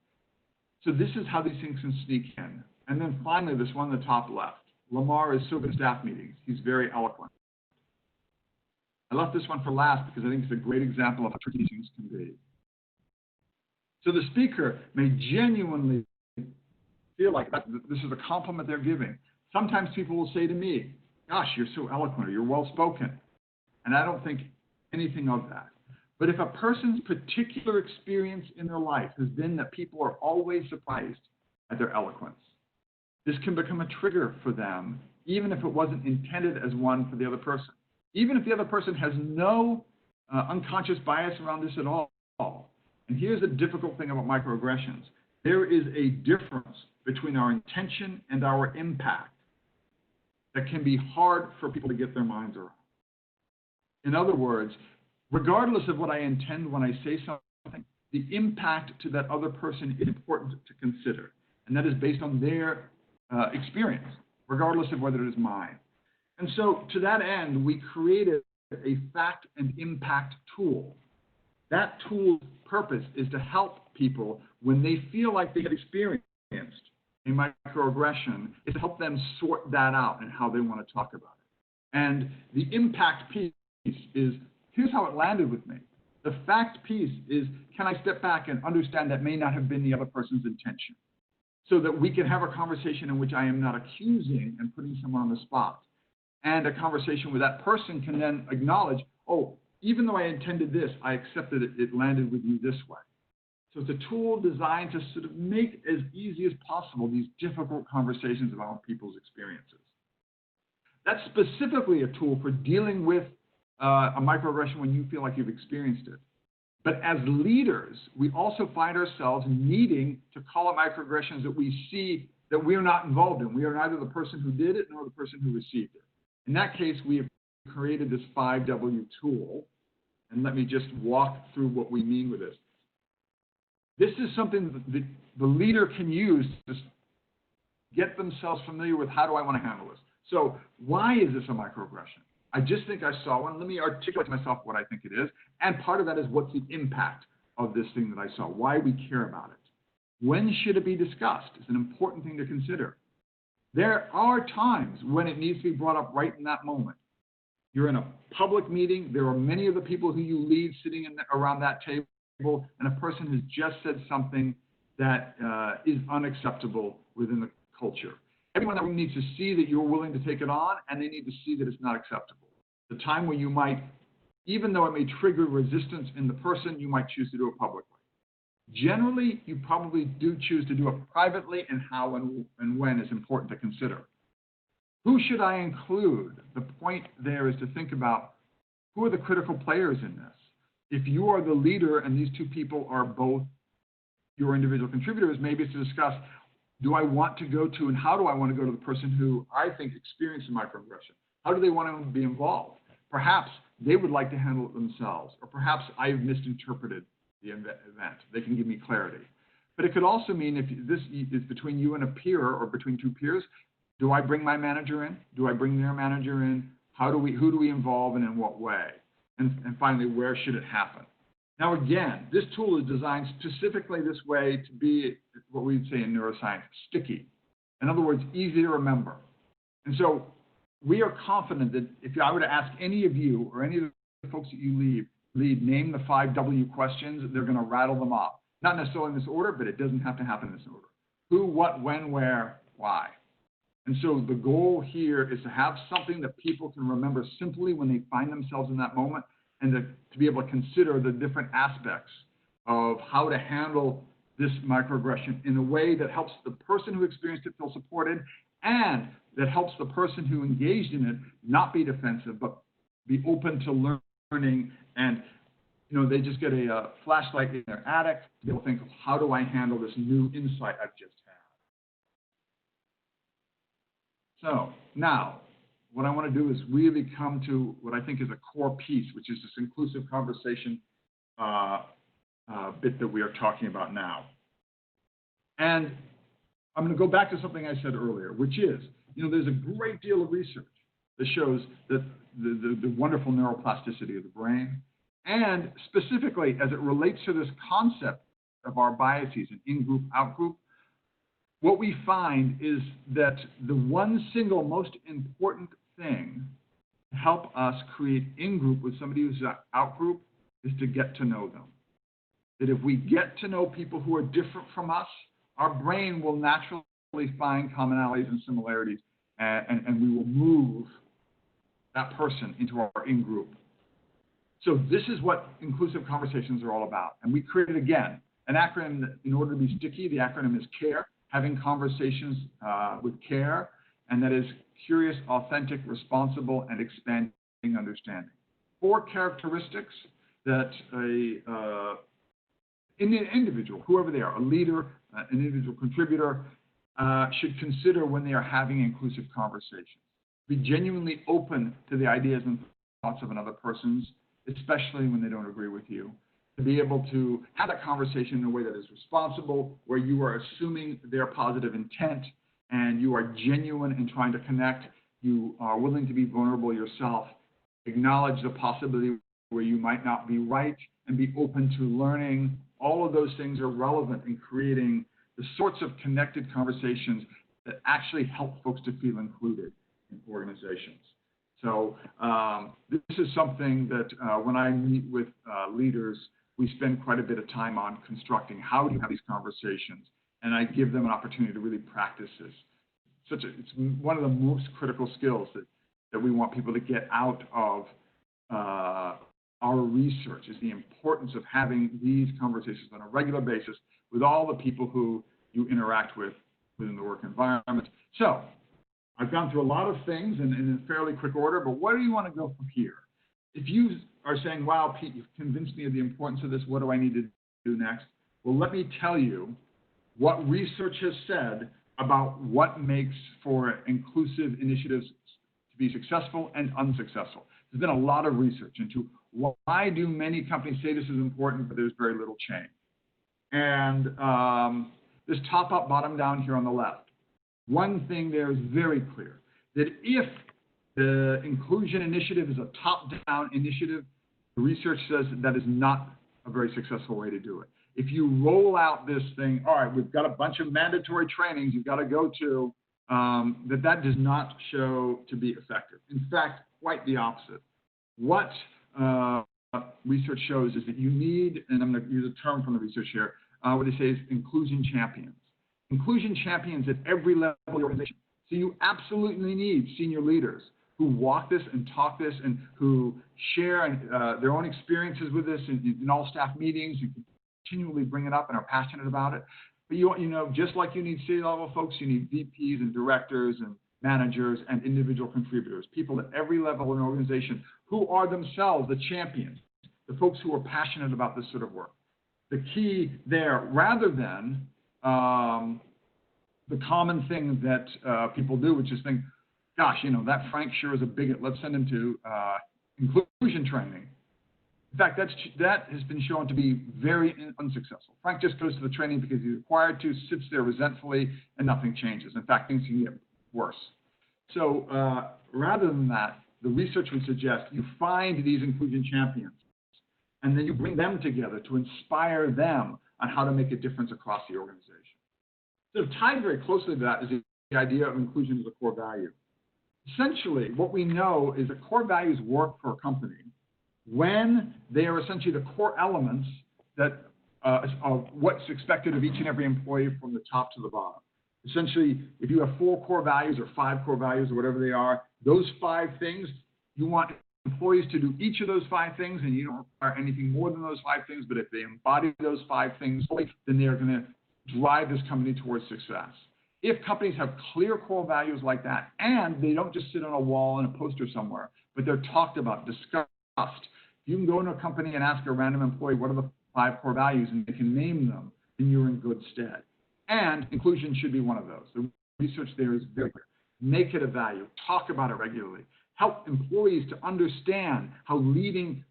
So this is how these things can sneak in. And then finally, this one on the top left. Lamar is so good at staff meetings. He's very eloquent. I left this one for last because I think it's a great example of how tricky things can be. So the speaker may genuinely feel like this is a compliment they're giving. Sometimes people will say to me, gosh, you're so eloquent, or you're well-spoken. And I don't think anything of that. But if a person's particular experience in their life has been that people are always surprised at their eloquence, this can become a trigger for them, even if it wasn't intended as one for the other person. Even if the other person has no unconscious bias around this at all. And here's the difficult thing about microaggressions. There is a difference between our intention and our impact that can be hard for people to get their minds around. In other words, regardless of what I intend when I say something, the impact to that other person is important to consider. And that is based on their experience, regardless of whether it is mine. And so to that end, we created a fact and impact tool. That tool's purpose is to help people when they feel like they have experienced a microaggression, is to help them sort that out and how they want to talk about it. And the impact piece is, here's how it landed with me. The fact piece is, can I step back and understand that may not have been the other person's intention, so that we can have a conversation in which I am not accusing and putting someone on the spot. And a conversation where that person can then acknowledge, oh, even though I intended this, I accept that it landed with you this way. So it's a tool designed to sort of make as easy as possible these difficult conversations about people's experiences. That's specifically a tool for dealing with a microaggression when you feel like you've experienced it. But as leaders, we also find ourselves needing to call out microaggressions that we see that we are not involved in. We are neither the person who did it nor the person who received it. In that case, we have created this 5W tool. And let me just walk through what we mean with this. This is something that the leader can use to get themselves familiar with, how do I want to handle this? So why is this a microaggression? I just think I saw one. Let me articulate to myself what I think it is. And part of that is, what's the impact of this thing that I saw? Why we care about it? When should it be discussed? It's an important thing to consider. There are times when it needs to be brought up right in that moment. You're in a public meeting. There are many of the people who you lead sitting around that table, and a person has just said something that is unacceptable within the culture. Everyone in the room needs to see that you're willing to take it on, and they need to see that it's not acceptable. The time where you might, even though it may trigger resistance in the person, you might choose to do it publicly. Generally, you probably do choose to do it privately, and how and when is important to consider. Who should I include? The point there is to think about who are the critical players in this. If you are the leader and these two people are both your individual contributors, maybe it's to discuss, do I want to go to and how do I want to go to the person who I think experienced a microaggression? How do they want to be involved? Perhaps they would like to handle it themselves, or perhaps I've misinterpreted the event. They can give me clarity. But it could also mean if this is between you and a peer or between two peers, do I bring my manager in? Do I bring their manager in? Who do we involve and in what way? And finally, where should it happen? Now, again, this tool is designed specifically this way to be what we'd say in neuroscience, sticky. In other words, easy to remember. And so we are confident that if I were to ask any of you or any of the folks that you lead, name the 5 W questions, they're going to rattle them off. Not necessarily in this order, but it doesn't have to happen in this order. Who, what, when, where, why. And so the goal here is to have something that people can remember simply when they find themselves in that moment, and to be able to consider the different aspects of how to handle this microaggression in a way that helps the person who experienced it feel supported, and that helps the person who engaged in it not be defensive, but be open to learning. And they just get a flashlight in their attic to be able to think, how do I handle this new insight I've just had? So now, what I want to do is really come to what I think is a core piece, which is this inclusive conversation bit that we are talking about now. And I'm going to go back to something I said earlier, which is, there's a great deal of research that shows that the wonderful neuroplasticity of the brain, and specifically as it relates to this concept of our biases and in-group, out-group, what we find is that the one single most important thing to help us create in-group with somebody who's out-group is to get to know them. That if we get to know people who are different from us, our brain will naturally find commonalities and similarities, and we will move that person into our in-group. So this is what inclusive conversations are all about. And we created, again, an acronym that, in order to be sticky, the acronym is CARE, having conversations with care, and that is curious, authentic, responsible, and expanding understanding. 4 characteristics that an individual, whoever they are, a leader, an individual contributor, should consider when they are having inclusive conversations. Be genuinely open to the ideas and thoughts of another person's, especially when they don't agree with you. To be able to have that conversation in a way that is responsible, where you are assuming their positive intent and you are genuine in trying to connect, you are willing to be vulnerable yourself, acknowledge the possibility where you might not be right, and be open to learning. All of those things are relevant in creating the sorts of connected conversations that actually help folks to feel included in organizations. So this is something that when I meet with leaders, we spend quite a bit of time on constructing. How do you have these conversations? And I give them an opportunity to really practice this. It's one of the most critical skills that we want people to get out of our research, is the importance of having these conversations on a regular basis with all the people who you interact with within the work environment. So I've gone through a lot of things in a fairly quick order, but where do you want to go from here? If you are saying, wow, Pete, you've convinced me of the importance of this, what do I need to do next? Well, let me tell you what research has said about what makes for inclusive initiatives to be successful and unsuccessful. There's been a lot of research into why do many companies say this is important, but there's very little change. And this top up, bottom down here on the left. One thing there is very clear, that if the inclusion initiative is a top-down initiative, the research says that is not a very successful way to do it. If you roll out this thing, all right, we've got a bunch of mandatory trainings you've got to go to, that does not show to be effective. In fact, quite the opposite. What research shows is that you need, and I'm going going to use a term from the research here, what they say is inclusion champions. Inclusion champions at every level of the organization. So you absolutely need senior leaders who walk this and talk this and who share their own experiences with this in all staff meetings. You continually bring it up and are passionate about it. But just like you need C-level folks, you need VPs and directors and managers and individual contributors, people at every level in an organization who are themselves the champions, the folks who are passionate about this sort of work. The key there, rather than the common thing that people do, which is think, gosh, that Frank sure is a bigot. Let's send him to inclusion training. In fact, that has been shown to be very unsuccessful. Frank just goes to the training because he's required to, sits there resentfully, and nothing changes. In fact, things can get worse. So rather than that, the research would suggest you find these inclusion champions, and then you bring them together to inspire them on how to make a difference across the organization. So tied very closely to that is the idea of inclusion as a core value. Essentially, what we know is that core values work for a company when they are essentially the core elements that of what's expected of each and every employee from the top to the bottom. Essentially, if you have 4 core values or 5 core values or whatever they are, those 5 things, you want employees to do each of those 5 things, and you don't require anything more than those 5 things, but if they embody those 5 things, then they're going to drive this company towards success. If companies have clear core values like that, and they don't just sit on a wall and a poster somewhere, but they're talked about, discussed. You can go into a company and ask a random employee, what are the 5 core values, and they can name them, then you're in good stead. And inclusion should be one of those. The research there is very clear. Make it a value. Talk about it regularly. Help employees to understand how being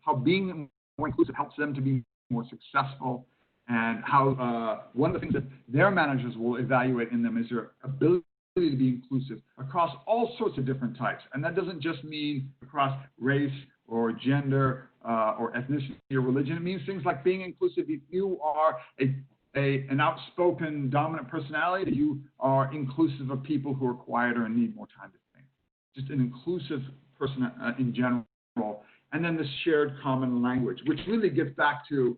more inclusive helps them to be more successful, and how one of the things that their managers will evaluate in them is their ability to be inclusive across all sorts of different types. And that doesn't just mean across race or gender or ethnicity or religion. It means things like being inclusive. If you are an outspoken, dominant personality, you are inclusive of people who are quieter and need more time to think. Just an inclusive person in general. And then this shared common language, which really gets back to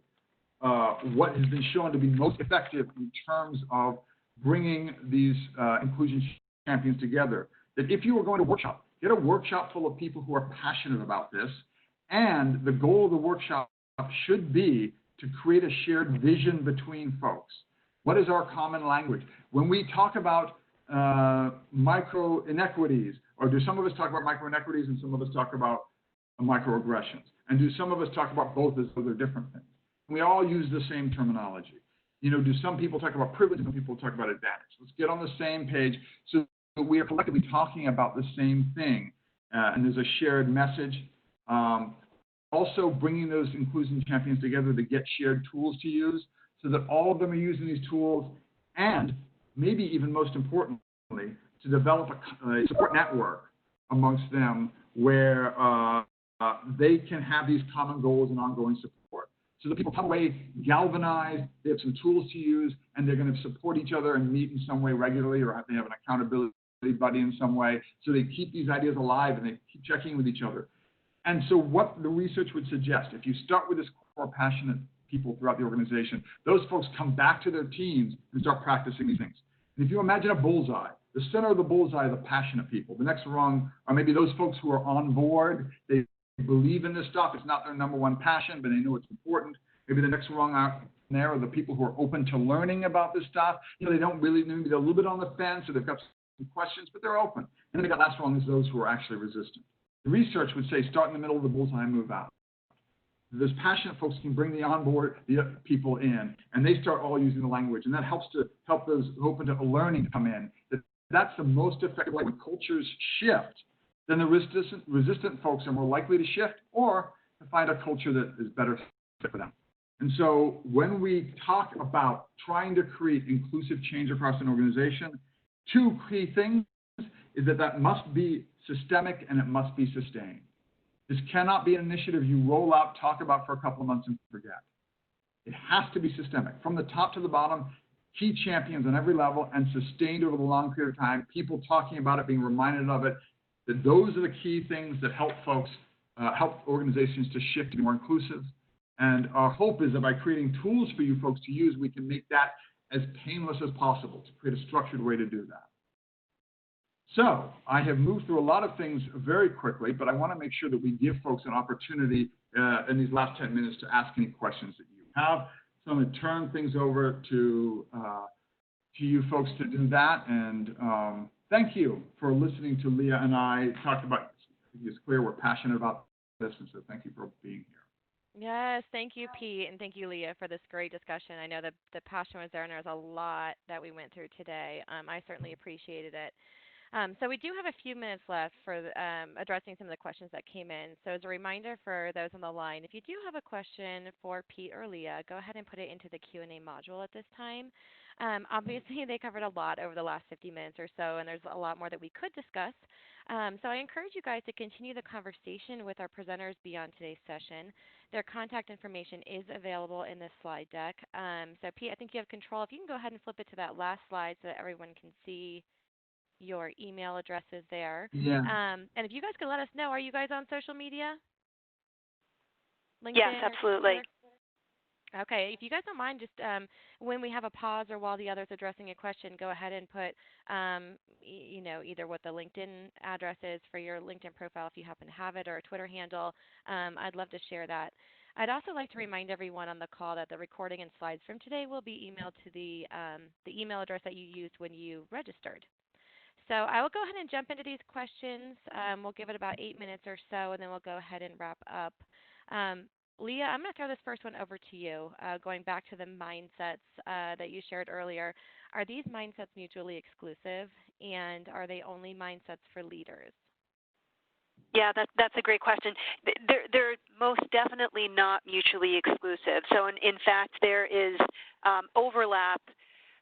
what has been shown to be most effective in terms of bringing these inclusion champions together. That if you were going to workshop, get a workshop full of people who are passionate about this, and the goal of the workshop should be to create a shared vision between folks. What is our common language? When we talk about micro inequities, or do some of us talk about micro inequities and some of us talk about microaggressions? And do some of us talk about both as though they're different things? We all use the same terminology. Do some people talk about privilege and some people talk about advantage? Let's get on the same page so that we are collectively talking about the same thing. And there's a shared message. Also bringing those inclusion champions together to get shared tools to use so that all of them are using these tools, and maybe even most importantly, to develop a support network amongst them where they can have these common goals and ongoing support. So that people come away galvanized, they have some tools to use, and they're going to support each other and meet in some way regularly, or they have an accountability buddy in some way. So they keep these ideas alive and they keep checking with each other. And so what the research would suggest, if you start with this core passionate people throughout the organization, those folks come back to their teams and start practicing these things. And if you imagine a bullseye, the center of the bullseye are the passionate people. The next rung are maybe those folks who are on board. They believe in this stuff. It's not their number one passion, but they know it's important. Maybe the next rung out there are the people who are open to learning about this stuff. They don't really, maybe they're a little bit on the fence, or they've got some questions, but they're open. And then the last rung is those who are actually resistant. The research would say start in the middle of the bullseye and move out. Those passionate folks can bring the onboard the people in, and they start all using the language, and that helps those open to learning to come in. That's the most effective way. When cultures shift, then the resistant folks are more likely to shift or to find a culture that is better fit for them. And so when we talk about trying to create inclusive change across an organization, 2 key things is that must be systemic and it must be sustained. This cannot be an initiative you roll out, talk about for a couple of months and forget. It has to be systemic. From the top to the bottom, key champions on every level and sustained over the long period of time, people talking about it, being reminded of it, that those are the key things that help folks, help organizations to shift to be more inclusive And our hope is that by creating tools for you folks to use, we can make that as painless as possible to create a structured way to do that. So I have moved through a lot of things very quickly, but I want to make sure that we give folks an opportunity in these last 10 minutes to ask any questions that you have. So I'm going to turn things over to you folks to do that. And thank you for listening to Leah and I talk about, I think it's clear we're passionate about this, and so thank you for being here. Yes, thank you, Pete, and thank you, Leah, for this great discussion. I know that the passion was there, and there was a lot that we went through today. I certainly appreciated it. So we do have a few minutes left for addressing some of the questions that came in. So as a reminder for those on the line, if you do have a question for Pete or Leah, go ahead and put it into the Q&A module at this time. Obviously, they covered a lot over the last 50 minutes or so, and there's a lot more that we could discuss. So I encourage you guys to continue the conversation with our presenters beyond today's session. Their contact information is available in this slide deck. So Pete, I think you have control. If you can go ahead and flip it to that last slide so that everyone can see your email addresses there. Yeah. And if you guys could let us know, are you guys on social media? LinkedIn? Yes, absolutely. Okay, if you guys don't mind, just when we have a pause or while the other's addressing a question, go ahead and put, either what the LinkedIn address is for your LinkedIn profile if you happen to have it, or a Twitter handle. I'd love to share that. I'd also like to remind everyone on the call that the recording and slides from today will be emailed to the email address that you used when you registered. So I will go ahead and jump into these questions. We'll give it about 8 minutes or so, and then we'll go ahead and wrap up. Leah, I'm going to throw this first one over to you, going back to the mindsets that you shared earlier. Are these mindsets mutually exclusive, and are they only mindsets for leaders? Yeah, that's a great question. They're most definitely not mutually exclusive. So in fact, there is overlap.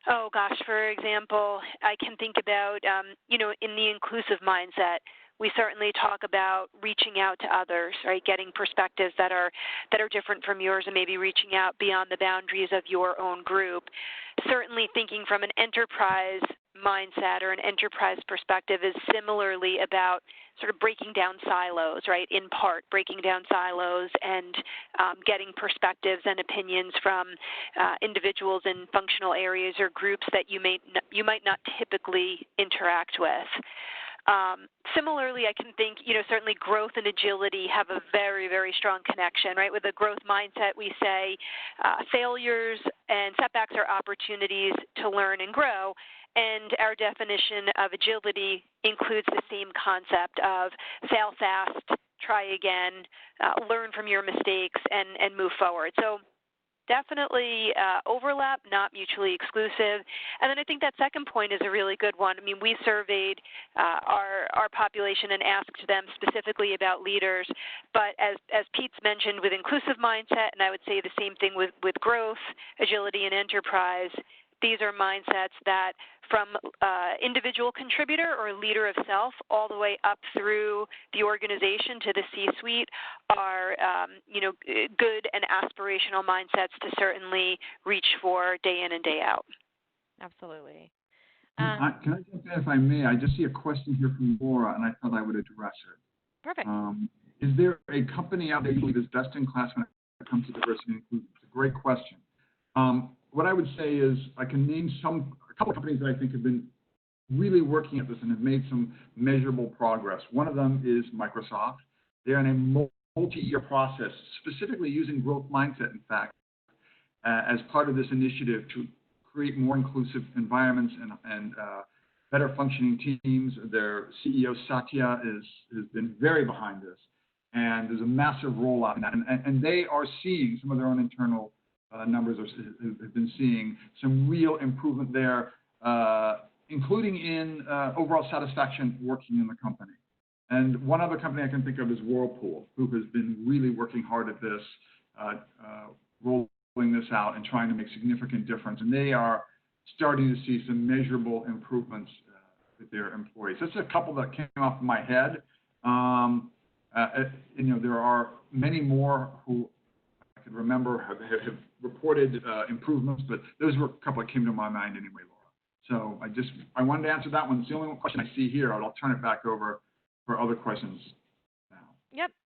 Oh, gosh, for example, I can think about, in the inclusive mindset, we certainly talk about reaching out to others, right, getting perspectives that are different from yours and maybe reaching out beyond the boundaries of your own group. Certainly thinking from an enterprise mindset or an enterprise perspective is similarly about sort of breaking down silos, right, in part, breaking down silos and getting perspectives and opinions from individuals in functional areas or groups that you might not typically interact with. Similarly, I can think, certainly growth and agility have a very, very strong connection, right? With a growth mindset, we say failures and setbacks are opportunities to learn and grow. And our definition of agility includes the same concept of fail fast, try again, learn from your mistakes, and move forward. So definitely overlap, not mutually exclusive. And then I think that second point is a really good one. I mean, we surveyed our population and asked them specifically about leaders. But as Pete's mentioned, with inclusive mindset, and I would say the same thing with growth, agility, and enterprise, these are mindsets that from individual contributor or leader of self all the way up through the organization to the C-suite are, good and aspirational mindsets to certainly reach for day in and day out. Absolutely. Can I jump in if I may? I just see a question here from Laura, and I thought I would address it. Perfect. Is there a company out there you believe is best in class when it comes to diversity and inclusion? It's a great question. What I would say is I can name a couple of companies that I think have been really working at this and have made some measurable progress. One of them is Microsoft. They're in a multi-year process, specifically using growth mindset, in fact, as part of this initiative to create more inclusive environments and better functioning teams. Their CEO, Satya, has been very behind this, and there's a massive rollout in that. And they are seeing some of their own internal numbers have been seeing some real improvement there, including in overall satisfaction working in the company. And one other company I can think of is Whirlpool, who has been really working hard at this, rolling this out and trying to make significant difference. And they are starting to see some measurable improvements with their employees. That's a couple that came off my head. There are many more who I could remember have reported improvements, but those were a couple that came to my mind anyway, Laura. So I wanted to answer that one. It's the only question I see here. I'll turn it back over for other questions now.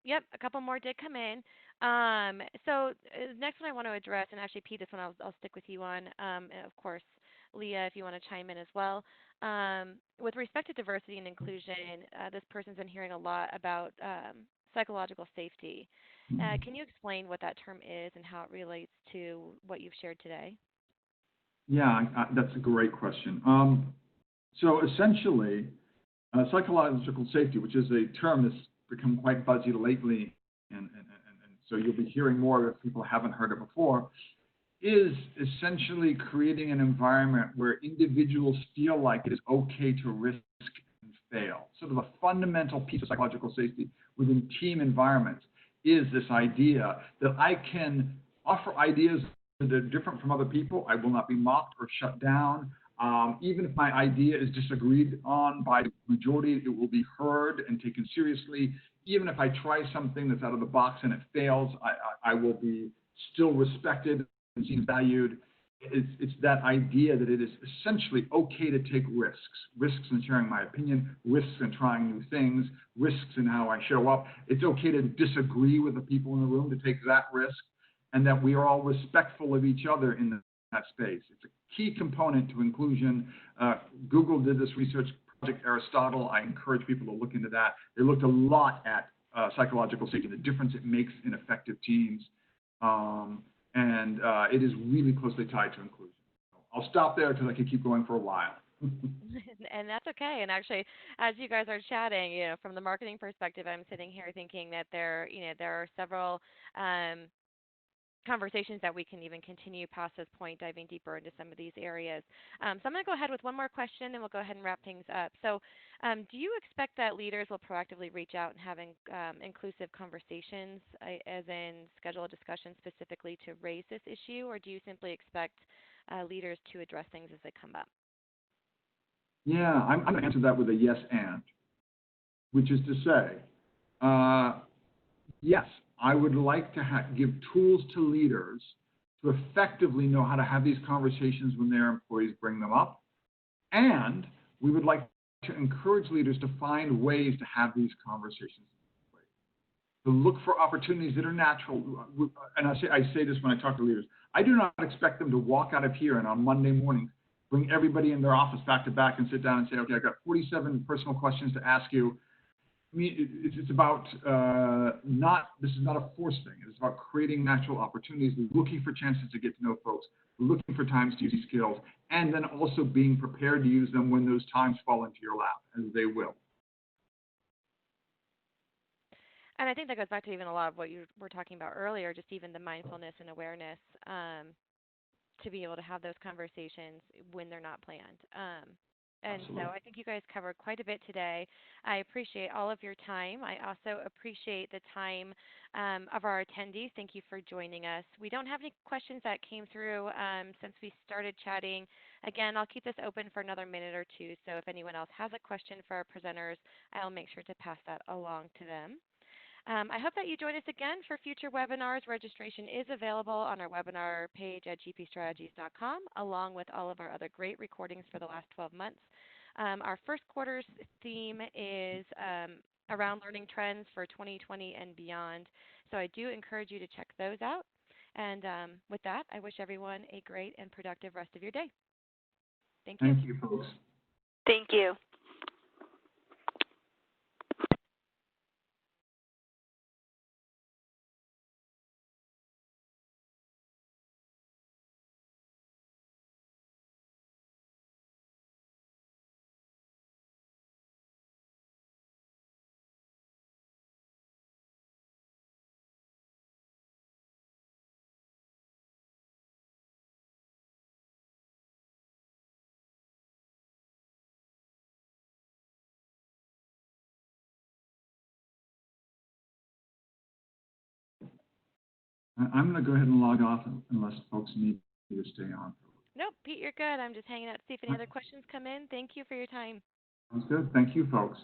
Yep. A couple more did come in. So next one I want to address, and actually, Pete, this one I'll stick with you on. And of course, Leah, if you want to chime in as well. With respect to diversity and inclusion, this person's been hearing a lot about psychological safety. Can you explain what that term is and how it relates to what you've shared today? Yeah, that's a great question. So essentially, psychological safety, which is a term that's become quite buzzy lately, and so you'll be hearing more if people haven't heard it before, is essentially creating an environment where individuals feel like it is okay to risk and fail. Sort of a fundamental piece of psychological safety within team environments is this idea that I can offer ideas that are different from other people. I will not be mocked or shut down. Even if my idea is disagreed on by the majority, it will be heard and taken seriously. Even if I try something that's out of the box and it fails, I will be still respected and seen valued. It's that idea that it is essentially okay to take risks in sharing my opinion, risks in trying new things, risks in how I show up. It's okay to disagree with the people in the room, to take that risk, and that we are all respectful of each other in that space. It's a key component to inclusion. Google did this research, Project Aristotle. I encourage people to look into that. They looked a lot at psychological safety, the difference it makes in effective teams. And it is really closely tied to inclusion. I'll stop there because I could keep going for a while. And that's okay. And actually, as you guys are chatting, from the marketing perspective, I'm sitting here thinking that there are several conversations that we can even continue past this point, diving deeper into some of these areas. So I'm going to go ahead with one more question, and we'll go ahead and wrap things up. So, do you expect that leaders will proactively reach out and have inclusive conversations, as in schedule a discussion specifically to raise this issue, or do you simply expect leaders to address things as they come up? Yeah, I'm going to answer that with a yes and, which is to say, yes, I would like to give tools to leaders to effectively know how to have these conversations when their employees bring them up. And we would like to encourage leaders to find ways to have these conversations, to look for opportunities that are natural. And I say this when I talk to leaders. I do not expect them to walk out of here and on Monday morning bring everybody in their office back to back and sit down and say, okay, I've got 47 personal questions to ask you. I mean, it's about this is not a forced thing. It's about creating natural opportunities, looking for chances to get to know folks, looking for times to use these skills, and then also being prepared to use them when those times fall into your lap, as they will. And I think that goes back to even a lot of what you were talking about earlier, just even the mindfulness and awareness to be able to have those conversations when they're not planned. And Absolutely. so I think you guys covered quite a bit today. I appreciate all of your time. I also appreciate the time of our attendees. Thank you for joining us. We don't have any questions that came through since we started chatting. Again, I'll keep this open for another minute or two, so if anyone else has a question for our presenters, I'll make sure to pass that along to them. I hope that you join us again for future webinars. Registration is available on our webinar page at gpstrategies.com, along with all of our other great recordings for the last 12 months. Our first quarter's theme is around learning trends for 2020 and beyond. So I do encourage you to check those out. And with that, I wish everyone a great and productive rest of your day. Thank you. Thank you, folks. Thank you. I'm going to go ahead and log off unless folks need me to stay on. Nope, Pete, you're good. I'm just hanging out to see if any other questions come in. Thank you for your time. Sounds good. Thank you, folks.